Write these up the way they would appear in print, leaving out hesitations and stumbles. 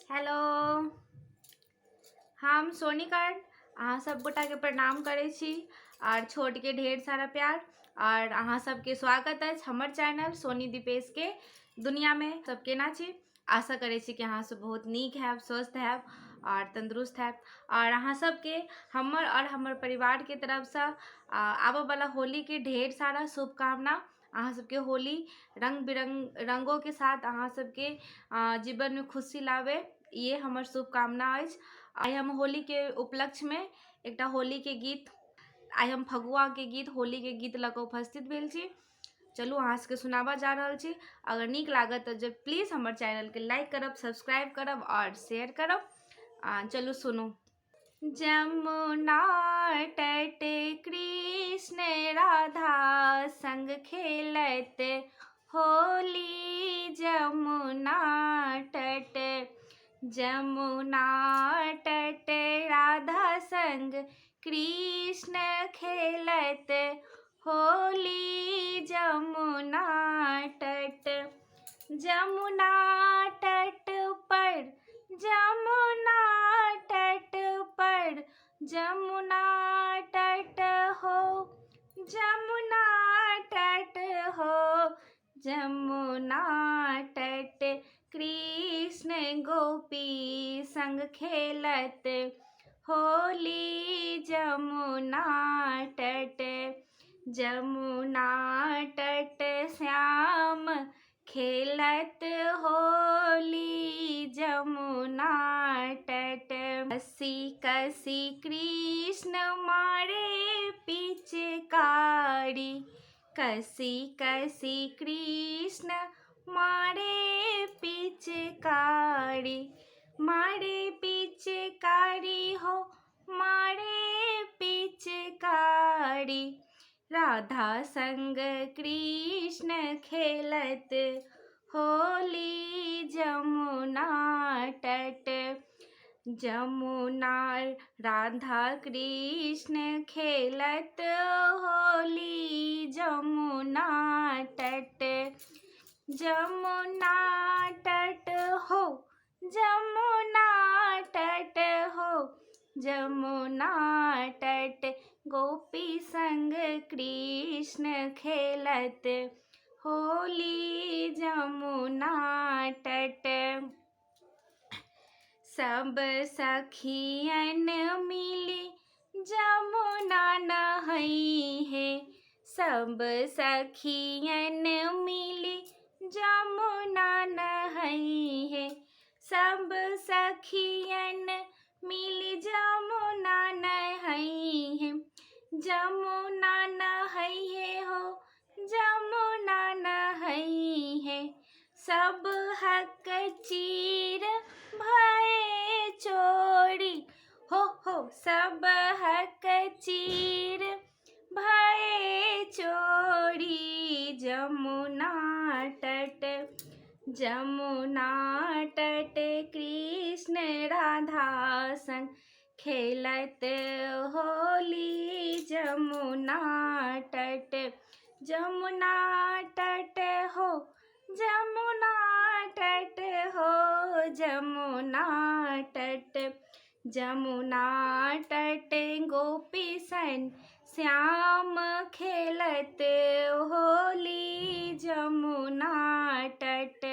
Hello. हम सोनीकर्ण अहाँ सब गोटा के प्रणाम करै छी और छोट के ढेर सारा प्यार और अहाँ सबके स्वागत है हमर चैनल सोनी दीपेश के दुनिया में। सब केना छी? आशा करै छी कि अहाँ सब बहुत नीक हैब, स्वस्थ हैब और तंदुरुस्त हैब। और अहाँ सबके हमर और हमर परिवार के तरफ से आबऽ वाला होली के ढेर सारा शुभकामना। अहाँ सबके होली रंग बिरंग रंगों के साथ अहाँ सबके जीवन में खुशी लावे, ये हमर शुभकामना अछि। आइ हम होली के उपलक्ष्य में एकटा होली के गीत, आइ हम फगुआ के गीत, होली के गीत लऽ कऽ उपस्थित भेल छी। चलू अहाँ सबके सुनाबा जा रहल छी। अगर नीक लागत तऽ जे प्लीज हमर चैनल के लाइक करब, सब्सक्राइब करब और शेयर करब। चलू सुनू। जमुना तट कृष्ण राधा संग खेलत होली, जमुना तट जमुना तट राधा संग कृष्ण खेलत होली, जमुना तट जमुना तट पर जमुना तट पर जमुना तट हो, जमुना तट हो, जमुना तट कृष्ण गोपी संग खेलत होली, जमुना तट जमुना तट श्याम खेलत होली, जमुना तट कसी कसी कृष्ण मारे पिचकारी, कसी कसी कृष्ण मारे पिचकारी, मारे पिचकारी हो, मारे पिचकारी, राधा संग कृष्ण खेलत होली, जमुना तट जमुना राधा कृष्ण खेलत होली, जमुना तट जमुना तट हो, जमुना तट हो, जमुना तट गोपी संग कृष्ण खेलत होली, जमुना तट सब सखियन मिली जमुना नहाई है, सब सखियन मिली जमुना नहाई है, सब सखियन मिली जमुना नहाई है, जमुना नहाई है हो, जमुना नहाई है, सब हक चीर भये चोरी हो, सब हक चीर भये चोरी, जमुना तट जमुना तट कृष्ण राधा संग खेलत होली, जमुना तट जमुना तट हो, जमुना तट हो, जमुना तट जमुना तट गोपी सन श्याम खेलत होली, जमुना तट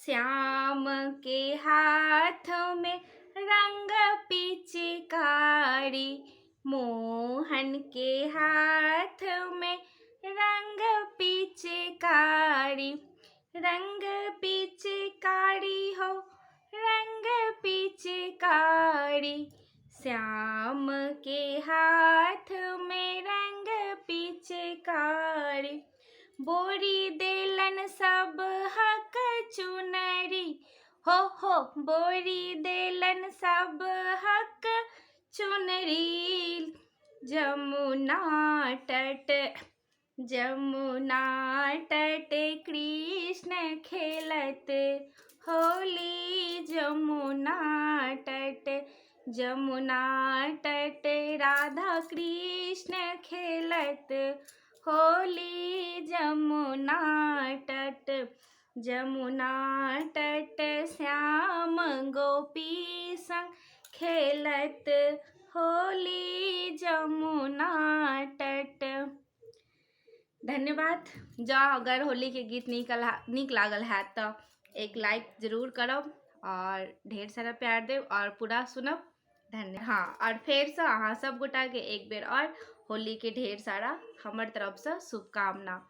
श्याम के हाथ में रंग पिचकारी, मोहन के हाथ में रंग पिचकारी, रंग पिचकारी हो, रंग पिचकारी, श्याम के हाथ में रंग पिचकारी, बोरी देलन सब हक चुनरी हो, बोरी देलन सब हक चुनरी, जमुना तट जमुना तट कृष्ण खेलत होली, जमुना तट जमुना तट राधा कृष्ण खेलत होली, जमुना तट जमुना तट श्याम गोपी संग खेलत होली जमुना तट। धन्यवाद। जँ अगर होली के गीत नीक लागल है तो एक लाइक जरूर करब और ढेर सारा प्यार देव और पूरा सुनब। धन्यवाद। हाँ, और फिर से अहाँ सब गोटा के एक बेर और होली के ढेर सारा हमर तरफ से शुभकामना।